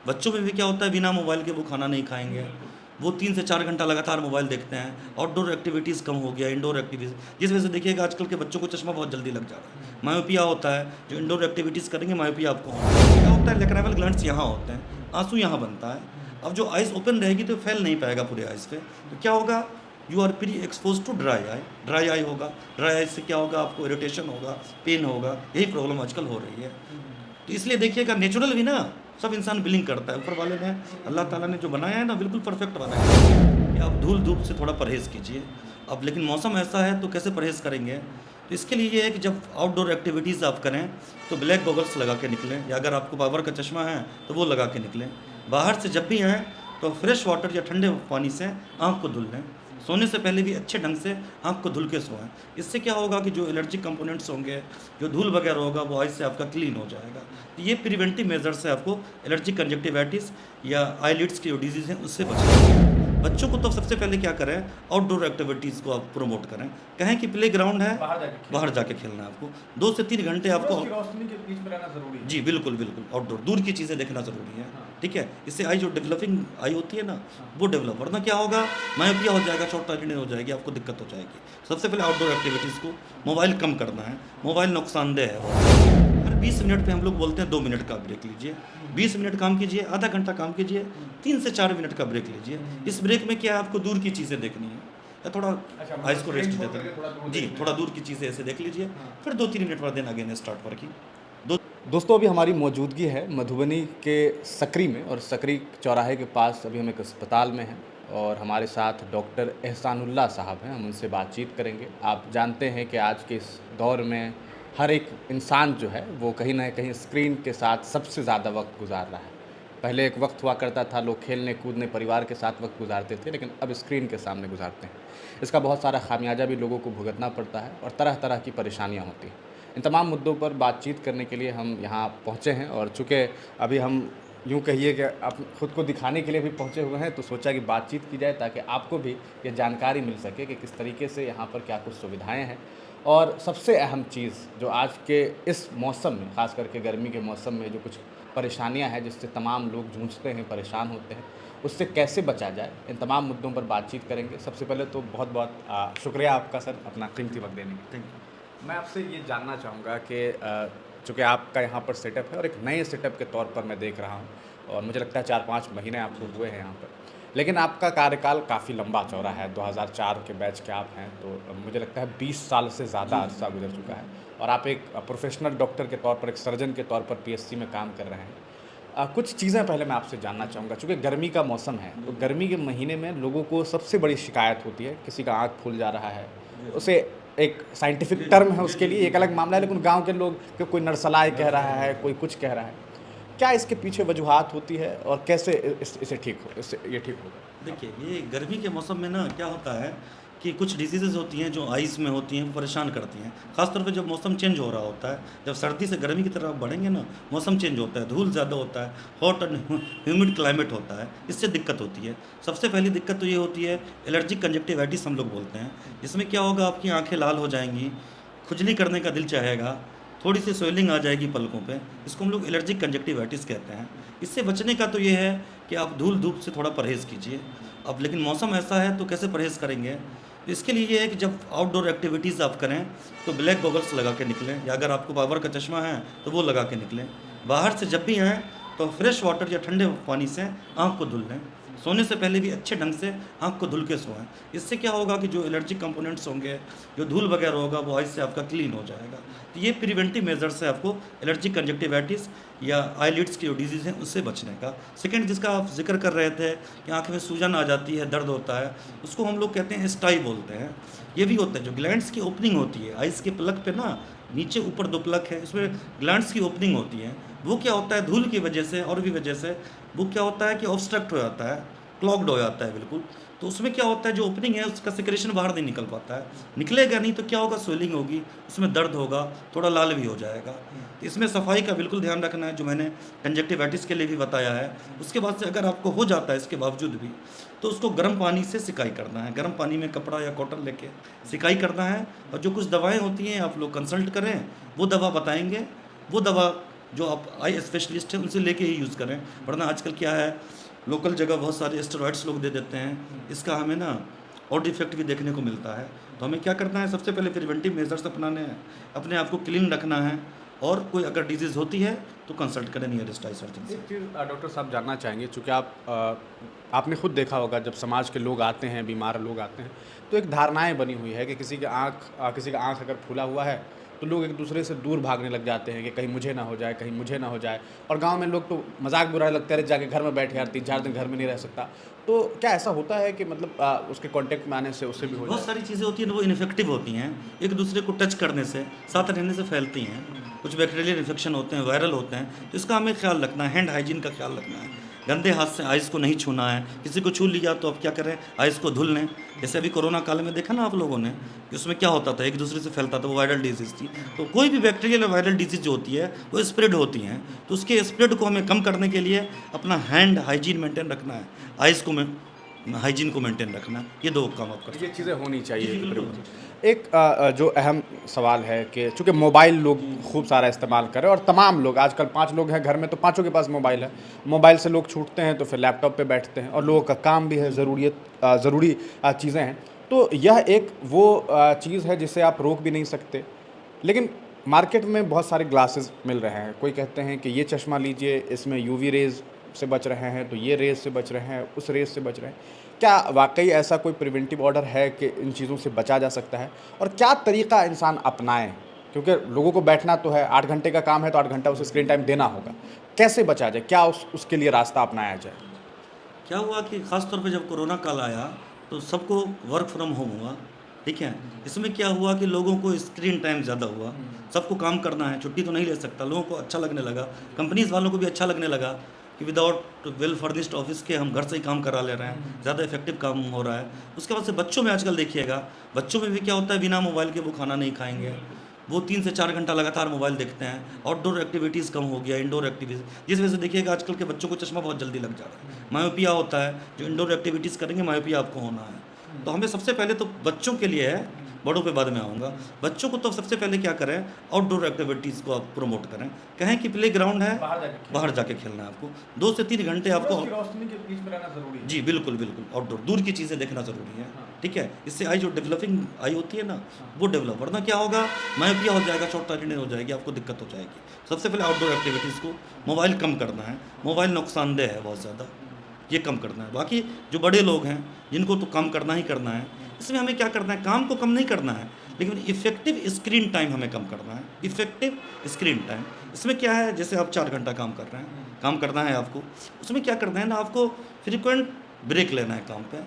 बच्चों में भी क्या होता है, बिना मोबाइल के वो खाना नहीं खाएँगे। वो 3 से 4 घंटा लगातार मोबाइल देखते हैं। आउटडोर एक्टिविटीज़ कम हो गया, इंडोर एक्टिविटीज़ जिस वजह से देखिएगा आजकल के बच्चों को चश्मा बहुत जल्दी लग जा रहा है। मायोपिया होता है, जो इंडोर एक्टिविटीज़ करेंगे मायोपिया आपको होगा। क्या होता है, लैक्रिमल ग्लैंड्स यहाँ होते हैं, आँसू यहाँ बनता है। अब जो आइज़ ओपन रहेगी तो फैल नहीं पाएगा पूरे आइज़ पे। तो क्या होगा, you are pre expose to dry eye होगा। ड्राई आई से क्या होगा, आपको इरिटेशन होगा, पेन होगा, यही प्रॉब्लम आजकल हो रही है। तो इसलिए देखिएगा नेचुरल भी ना सब इंसान बिलिंग करता है। ऊपर वाले ने, अल्लाह ताला ने जो बनाया है ना, बिल्कुल परफेक्ट बनाया है कि आप धूल धूप से थोड़ा परहेज़ कीजिए। अब लेकिन मौसम ऐसा है तो कैसे परहेज़ करेंगे? तो इसके लिए ये है कि जब आउटडोर एक्टिविटीज़ आप करें तो ब्लैक गॉगल्स लगा के निकलें, या अगर आपको पावर का चश्मा है तो वो लगा के निकलें। बाहर से जब भी आएँ तो फ्रेश वाटर या ठंडे पानी से आँख को धुल लें। सोने से पहले भी अच्छे ढंग से आँख को धुल के सोएं। इससे क्या होगा कि जो एलर्जिक कंपोनेंट्स होंगे, जो धूल वगैरह होगा, वो आइज़ से आपका क्लीन हो जाएगा। तो ये प्रिवेंटिव मेजर्स है आपको एलर्जिक कंजक्टिवाइटिस या आईलिड्स की जो डिजीज़ हैं उससे बचना। बच्चों को तो सबसे पहले क्या करें, आउटडोर एक्टिविटीज़ को आप प्रमोट करें। कहें कि प्लेग्राउंड है, बाहर जाके खेलना है आपको। 2 से 3 घंटे आपको सूरज की रोशनी के बीच में रहना ज़रूरी है। जी, बिल्कुल, बिल्कुल। आउटडोर दूर की चीज़ें देखना ज़रूरी है, ठीक है? इससे आई जो डेवलपिंग आई होती है ना, वो डेवलप, वरना क्या होगा, मायोपिया हो जाएगा, शॉर्ट साइटेडनेस हो जाएगी, आपको दिक्कत हो जाएगी। सबसे पहले आउटडोर एक्टिविटीज़ को, मोबाइल कम करना है। मोबाइल नुकसानदेह है। हर 20 मिनट पे हम लोग बोलते हैं 2 मिनट का ब्रेक लीजिए। 20 मिनट काम कीजिए, आधा घंटा काम कीजिए, 3 से 4 मिनट का ब्रेक लीजिए। इस ब्रेक में क्या है, आपको दूर की चीज़ें देखनी है, या थोड़ा अच्छा, आइज़ को रेस्ट स्क्रीन देते छोड़ करके थोड़ा दूर हैं। जी, देखना है। थोड़ा दूर की चीज़ें ऐसे देख लीजिए, फिर 2-3 मिनट बाद देन अगेन स्टार्ट वर्किंग। दोस्तों अभी हमारी मौजूदगी है मधुबनी के सकरी में, और सकरी चौराहे के पास अभी हम एक अस्पताल में हैं और हमारे साथ डॉक्टर एहसानुल्लाह साहब हैं। हम उनसे बातचीत करेंगे। आप जानते हैं कि आज के इस दौर में हर एक इंसान जो है वो कहीं ना कहीं स्क्रीन के साथ सबसे ज़्यादा वक्त गुजार रहा है। पहले एक वक्त हुआ करता था, लोग खेलने कूदने परिवार के साथ वक्त गुजारते थे, लेकिन अब स्क्रीन के सामने गुजारते हैं। इसका बहुत सारा खामियाजा भी लोगों को भुगतना पड़ता है और तरह तरह की परेशानियाँ होती हैं। इन तमाम मुद्दों पर बातचीत करने के लिए हम यहाँ पहुँचे हैं, और चूँकि अभी हम यूँ कहिए कि आप खुद को दिखाने के लिए भी पहुँचे हुए हैं, तो सोचा कि बातचीत की जाए ताकि आपको भी ये जानकारी मिल सके कि किस तरीके से यहाँ पर क्या कुछ सुविधाएं हैं। और सबसे अहम चीज़ जो आज के इस मौसम में, ख़ास करके गर्मी के मौसम में, जो कुछ परेशानियाँ हैं जिससे तमाम लोग जूझते हैं, परेशान होते हैं, उससे कैसे बचा जाए, इन तमाम मुद्दों पर बातचीत करेंगे। सबसे पहले तो बहुत बहुत शुक्रिया आपका सर, अपना कीमती वक्त देने के लिए। Thank you. मैं आपसे ये जानना चाहूँगा कि चूँकि आपका यहाँ पर सेटअप है और एक नए सेटअप के तौर पर मैं देख रहा हूँ, और मुझे लगता है 4-5 महीने आपको हुए हैं यहाँ पर, लेकिन आपका कार्यकाल काफ़ी लंबा चौड़ा है। 2004 के बैच के आप हैं, तो मुझे लगता है 20 साल से ज़्यादा अरसा गुजर चुका है, और आप एक प्रोफेशनल डॉक्टर के तौर पर, एक सर्जन के तौर पर पीएचसी में काम कर रहे हैं। कुछ चीज़ें पहले मैं आपसे जानना चाहूँगा। चूँकि गर्मी का मौसम है, तो गर्मी के महीने में लोगों को सबसे बड़ी शिकायत होती है, किसी का आँख फूल जा रहा है, उसे एक साइंटिफिक टर्म है उसके लिए, एक अलग मामला है, लेकिन गांव के लोग कि कोई नरसलाय कह रहा है, कोई कुछ कह रहा है। क्या इसके पीछे वजूहात होती है और कैसे इसे ठीक हो, इससे ये ठीक होगा? देखिए, ये गर्मी के मौसम में ना क्या होता है कि कुछ डिजीज़ेज़ होती हैं जो आइज़ में होती हैं, वो परेशान करती हैं। ख़ासतौर पे जब मौसम चेंज हो रहा होता है, जब सर्दी से गर्मी की तरफ बढ़ेंगे ना, मौसम चेंज होता है, धूल ज़्यादा होता है, हॉट एंड ह्यूमिड क्लाइमेट होता है, इससे दिक्कत होती है। सबसे पहली दिक्कत तो ये होती है एलर्जिक कंजक्टिवाइटिस हम लोग बोलते हैं। इसमें क्या होगा, आपकी आँखें लाल हो जाएँगी, खुजली करने का दिल चाहेगा, थोड़ी सी स्वेलिंग आ जाएगी पलकों पे, इसको हम लोग एलर्जिक कंजक्टिवाइटिस कहते हैं। इससे बचने का तो ये है कि आप धूल धूप से थोड़ा परहेज़ कीजिए। अब लेकिन मौसम ऐसा है तो कैसे परहेज़ करेंगे? तो इसके लिए ये है कि जब आउटडोर एक्टिविटीज़ आप करें तो ब्लैक गॉगल्स लगा के निकलें, या अगर आपको पावर का चश्मा है तो वो लगा के निकलें। बाहर से जब भी आएँ तो फ्रेश वाटर या ठंडे पानी से आँख को धुल लें। सोने से पहले भी अच्छे ढंग से आँख को धुल के सोएं। इससे क्या होगा कि जो एलर्जिक कंपोनेंट्स होंगे, जो धूल वगैरह होगा, वो आइज़ से आपका क्लीन हो जाएगा। तो ये प्रिवेंटिव मेजर्स है आपको एलर्जिक कंजक्टिवाइटिस या आईलिड्स की जो डिजीज़ हैं उससे बचने का। सेकंड, जिसका आप जिक्र कर रहे थे कि आँख में सूजन आ जाती है, दर्द होता है, उसको हम लोग कहते हैं स्टाई बोलते हैं। ये भी होता है, जो ग्लैंड्स की ओपनिंग होती है आइज़ के पलक पे ना, नीचे ऊपर 2 पलक है, उसमें ग्लैंड्स की ओपनिंग होती है। वो क्या होता है, धूल की वजह से और भी वजह से वो क्या होता है कि ऑब्स्ट्रक्ट हो जाता है, क्लॉग्ड हो जाता है बिल्कुल। तो उसमें क्या होता है, जो ओपनिंग है उसका सिक्रेशन बाहर नहीं निकल पाता है, निकलेगा नहीं तो क्या होगा, स्वेलिंग होगी, उसमें दर्द होगा, थोड़ा लाल भी हो जाएगा। तो इसमें सफाई का बिल्कुल ध्यान रखना है, जो मैंने कंजक्टिवाइटिस के लिए भी बताया है। उसके बाद से अगर आपको हो जाता है इसके बावजूद भी, तो उसको गर्म पानी से सिकाई करना है, गर्म पानी में कपड़ा या कॉटन लेके सिकाई करना है। और जो कुछ दवाएँ होती हैं आप लोग कंसल्ट करें, वो दवा बताएँगे, वो दवा जो आप आई स्पेशलिस्ट हैं उनसे लेके ही यूज़ करें, वरना आजकल क्या है लोकल जगह बहुत सारे स्टेरॉइड्स लोग दे देते हैं, इसका हमें ना और डिफेक्ट भी देखने को मिलता है। तो हमें क्या करना है, सबसे पहले प्रिवेंटिव मेजर्स अपनाने हैं, अपने आप को क्लीन रखना है, और कोई अगर डिजीज़ होती है तो कंसल्ट करें नियरेस्ट आई सर्जन से। एक चीज़ डॉक्टर साहब जानना चाहेंगे, चूँकि आपने खुद देखा होगा जब समाज के लोग आते हैं, बीमार लोग आते हैं, तो एक धारणाएँ बनी हुई है कि किसी का आँख अगर फूला हुआ है तो लोग एक दूसरे से दूर भागने लग जाते हैं कि कहीं मुझे ना हो जाए, कहीं मुझे ना हो जाए। और गांव में लोग तो मजाक बुरा लगता है, जाके घर में बैठ यार 3-4 दिन घर में नहीं रह सकता। तो क्या ऐसा होता है कि मतलब उसके कांटेक्ट में आने से उससे भी हो बहुत जाए? सारी चीज़ें होती हैं वो इन्फेक्टिव होती हैं, एक दूसरे को टच करने से, साथ रहने से फैलती हैं। कुछ बैक्टीरियल इन्फेक्शन होते हैं, वायरल होते हैं, तो इसका हमें ख्याल रखना है, हैंड हाइजीन का ख्याल रखना है। गंदे हाथ से आइस को नहीं छूना है, किसी को छू लिया तो अब क्या करें, आइस को धुल लें। जैसे अभी कोरोना काल में देखा ना आप लोगों ने कि उसमें क्या होता था, एक दूसरे से फैलता था, वो वायरल डिजीज़ थी। तो कोई भी बैक्टीरियल और वायरल डिजीज़ जो होती है वो स्प्रेड होती हैं, तो उसके स्प्रेड को हमें कम करने के लिए अपना हैंड हाइजीन मेंटेन रखना है, आइस को हाइजीन को मेंटेन रखना, ये 2 काम आप कर सकते ये चीज़ें होनी चाहिए। जी, बिल्कुल। एक जो अहम सवाल है कि चूँकि मोबाइल लोग खूब सारा इस्तेमाल करें, और तमाम लोग, आजकल 5 लोग हैं घर में तो पाँचों के पास मोबाइल है। मोबाइल से लोग छूटते हैं तो फिर लैपटॉप पे बैठते हैं, और लोगों का काम भी है, ज़रूरी चीज़ें हैं। तो यह एक वो चीज़ है जिसे आप रोक भी नहीं सकते। लेकिन मार्केट में बहुत सारे ग्लासेस मिल रहे हैं, कोई कहते हैं कि ये चश्मा लीजिए, इसमें यूवी रेज़ से बच रहे हैं, तो ये रेज़ से बच रहे हैं, उस रेज़ से बच रहे हैं। क्या वाकई ऐसा कोई प्रिवेंटिव ऑर्डर है कि इन चीज़ों से बचा जा सकता है, और क्या तरीका इंसान अपनाएं? क्योंकि लोगों को बैठना तो है, 8 घंटे का काम है तो 8 घंटा उसे स्क्रीन टाइम देना होगा। कैसे बचा जाए, क्या उसके लिए रास्ता अपनाया जाए? क्या हुआ कि ख़ास तौर पे जब कोरोना काल आया तो सबको वर्क फ्रॉम होम हुआ, ठीक है। इसमें क्या हुआ कि लोगों को स्क्रीन टाइम ज़्यादा हुआ, सबको काम करना है, छुट्टी तो नहीं ले सकता, लोगों को अच्छा लगने लगा, कंपनीज़ वालों को भी अच्छा लगने लगा कि विदाउट वेल फर्निश्ड ऑफिस के हम घर से ही काम करा ले रहे हैं, ज़्यादा इफेक्टिव काम हो रहा है। उसके बाद से बच्चों में आजकल देखिएगा, बच्चों में भी क्या होता है, बिना मोबाइल के वो खाना नहीं खाएंगे, वो 3 से 4 घंटा लगातार मोबाइल देखते हैं। आउटडोर एक्टिविटीज़ कम हो गया, इंडोर एक्टिविटीज़, जिस वजह से देखिएगा आजकल के बच्चों को चश्मा बहुत जल्दी लग जा रहा है। मायोपिया होता है, जो इंडोर एक्टिविटीज़ करेंगे मायोपिया आपको होना है। तो हमें सबसे पहले तो बच्चों के लिए है, बड़ों पे बाद में आऊँगा। बच्चों को तो सबसे पहले क्या करें, आउटडोर एक्टिविटीज़ को आप प्रमोट करें, कहें कि प्ले ग्राउंड है, बाहर जाके खेलना है आपको, 2 से 3 घंटे आपको। सूरज की रोशनी के बीच में रहना जरूरी है। जी बिल्कुल बिल्कुल, आउटडोर दूर की चीज़ें देखना ज़रूरी है, ठीक है। इससे आई जो डेवलपिंग आई होती है ना, वो डेवलप, वरना क्या होगा, मायोपिया हो जाएगा, शॉर्ट साइटेडनेस हो जाएगी, आपको दिक्कत हो जाएगी। सबसे पहले आउटडोर एक्टिविटीज़ को, मोबाइल कम करना है, मोबाइल नुकसानदेह है बहुत ज़्यादा, ये कम करना है। बाकी जो बड़े लोग हैं जिनको तो काम करना ही करना है, इसमें हमें क्या करना है, काम को कम नहीं करना है, लेकिन इफेक्टिव स्क्रीन टाइम हमें कम करना है। इफेक्टिव स्क्रीन टाइम, इसमें क्या है, जैसे आप 4 घंटा काम कर रहे हैं, काम करना है आपको, उसमें क्या करना है ना, आपको फ्रीक्वेंट ब्रेक लेना है काम पे।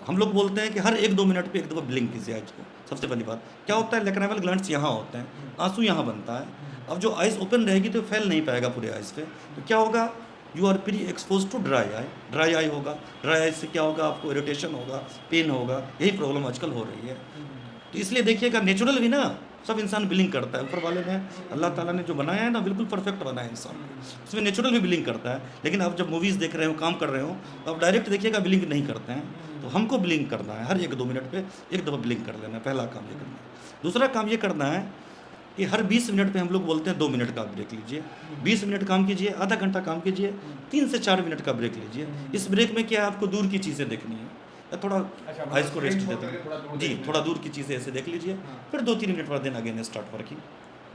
हम लोग बोलते हैं कि हर 1-2 मिनट पे एक दफ़ा ब्लिंक कीजिए आइज को। सबसे पहली बात क्या होता है, लैक्रिमल ग्लैंड्स यहाँ होते हैं, आंसू यहाँ बनता है। अब जो आइज़ ओपन रहेगी तो फैल नहीं पाएगा पूरे आइज़ पे, तो क्या होगा, you are pre expose to dry eye होगा। ड्राई आई से क्या होगा, आपको इरिटेशन होगा, पेन होगा, यही प्रॉब्लम आजकल हो रही है। तो इसलिए देखिएगा, नेचुरल भी ना सब इंसान बिलिंग करता है, ऊपर वाले ने, अल्लाह ताला ने जो बनाया है ना, बिल्कुल परफेक्ट बनाया है इंसान को, उसमें नेचुरल भी बिलिंग करता है। लेकिन आप जब मूवीज़ देख रहे हो, काम कर रहे हो, तो आप डायरेक्ट देखिएगा बिलिंग नहीं करते हैं। तो हमको बिलिंग करना है, हर 1-2 मिनट पे एक दफ़ा बिलिंग कर लेना है, पहला काम ये करना है। दूसरा काम ये करना है कि हर 20 मिनट पे हम लोग बोलते हैं 2 मिनट का ब्रेक लीजिए। 20 मिनट काम कीजिए, आधा घंटा काम कीजिए, 3 से 4 मिनट का ब्रेक लीजिए। इस ब्रेक में क्या है, आपको दूर की चीज़ें देखनी है, थोड़ा आइज़ को रेस्ट देते हैं जी, थोड़ा दूर की चीज़ें ऐसे देख लीजिए, फिर 2-3 मिनट बाद then again start working.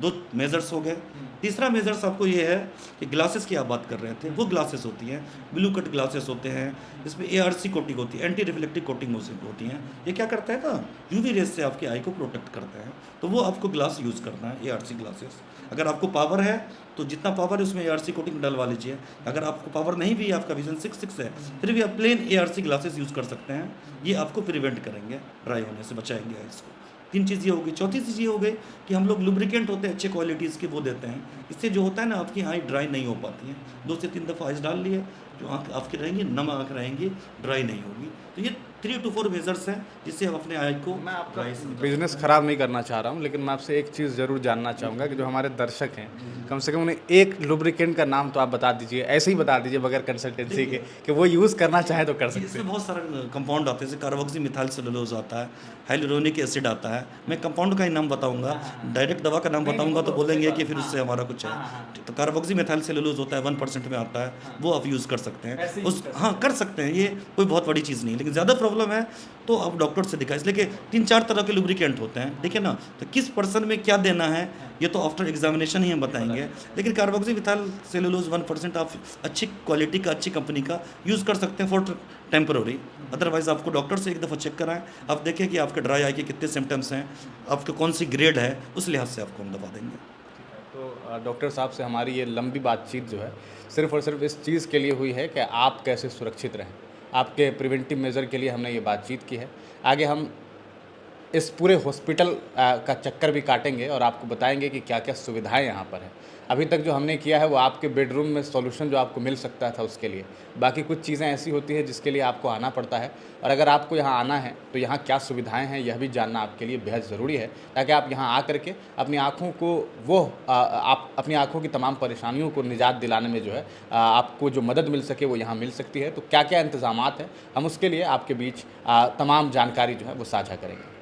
2 measures हो गए। तीसरा मेजर्स आपको ये है कि ग्लासेस की आप बात कर रहे थे, वो ग्लासेस होती हैं, ब्लू कट ग्लासेस होते हैं, इसमें ARC कोटिंग होती है, एंटी रिफ्लेक्टिव कोटिंग होती हैं। ये क्या करता है ना, यूवी रेज से आपकी आई को प्रोटेक्ट करते हैं, तो वो आपको ग्लास यूज़ करना है, ARC ग्लासेस। अगर आपको पावर है तो जितना पावर है उसमें ARC कोटिंग डलवा लीजिए। अगर आपको पावर नहीं भी, आपका विजन 6 है, फिर भी आप प्लेन ARC ग्लासेस यूज़ कर सकते हैं। ये आपको प्रिवेंट करेंगे, ड्राई होने से बचाएंगे आइज़ को। 3 चीज़ ये हो गई। चौथी चीज़ ये हो गई कि हम लोग लुब्रिकेंट होते हैं अच्छे क्वालिटीज़ के, वो देते हैं। इससे जो होता है ना, आपकी आई ड्राई नहीं हो पाती है। 2 से 3 दफ़ा आइस डाल लिए, जो आँख आपकी रहेंगी, नम आँख रहेंगी, ड्राई नहीं होगी। तो ये 3 to 4 मेजर्स हैं जिससे हम अपने आई को मैं आपका बिजनेस ख़राब नहीं करना चाह रहा हूँ, लेकिन मैं आपसे एक चीज़ ज़रूर जानना चाहूँगा कि जो हमारे दर्शक हैं, कम से कम उन्हें एक लुब्रिकेंट का नाम तो आप बता दीजिए, ऐसे ही बता दीजिए बगैर कंसल्टेंसी के, कि वो यूज़ करना चाहे तो कर सकते इसमें हैं। बहुत सारा कंपाउंड आते हैं, जैसे कार्बोक्सीमिथाइल सेलुलोज आता है, हाइलुरोनिक एसिड आता है। मैं कंपाउंड का ही नाम बताऊंगा, डायरेक्ट दवा का नाम बताऊंगा तो बोलेंगे कि फिर उससे हमारा कुछ है। तो कार्बोक्सीमिथाइल सेलुलोज होता है, 1% में आता है, वो आप यूज़ कर सकते हैं। उस हाँ कर सकते हैं, ये कोई बहुत बड़ी चीज़ नहीं है। लेकिन ज़्यादा प्रॉब्लम है तो आप डॉक्टर से दिखाएं। इसलिए 3-4 तरह के लुब्रिकेंट होते हैं, देखिए ना, तो किस पर्सन में क्या देना है ये तो आफ्टर एग्जामिनेशन ही हम बताएंगे। लेकिन कार्बोक्सीमिथाइल सेलुलोज 1% आप अच्छी क्वालिटी का, अच्छी कंपनी का यूज़ कर सकते हैं फॉर टेम्पररी। अदरवाइज़ आपको डॉक्टर से एक दफ़ा चेक कराएं, आप देखें कि आपके ड्राई आई के कितने सिम्टम्स हैं, आपके कौन सी ग्रेड है, उस लिहाज से आपको हम दवा देंगे। तो डॉक्टर साहब से हमारी ये लंबी बातचीत जो है सिर्फ़ और सिर्फ इस चीज़ के लिए हुई है कि आप कैसे सुरक्षित रहें। आपके प्रिवेंटिव मेजर के लिए हमने ये बातचीत की है। आगे हम इस पूरे हॉस्पिटल का चक्कर भी काटेंगे और आपको बताएंगे कि क्या क्या सुविधाएं यहाँ पर हैं। अभी तक जो हमने किया है वो आपके बेडरूम में सॉल्यूशन जो आपको मिल सकता था उसके लिए। बाकी कुछ चीज़ें ऐसी होती है जिसके लिए आपको आना पड़ता है, और अगर आपको यहाँ आना है तो यहाँ क्या सुविधाएं हैं यह भी जानना आपके लिए बेहद ज़रूरी है, ताकि आप यहाँ आ करके अपनी आँखों को आप अपनी आँखों की तमाम परेशानियों को निजात दिलाने में जो है आपको जो मदद मिल सके वो यहाँ मिल सकती है। तो क्या क्या इंतज़ामात हैं, हम उसके लिए आपके बीच तमाम जानकारी जो है वो साझा करेंगे।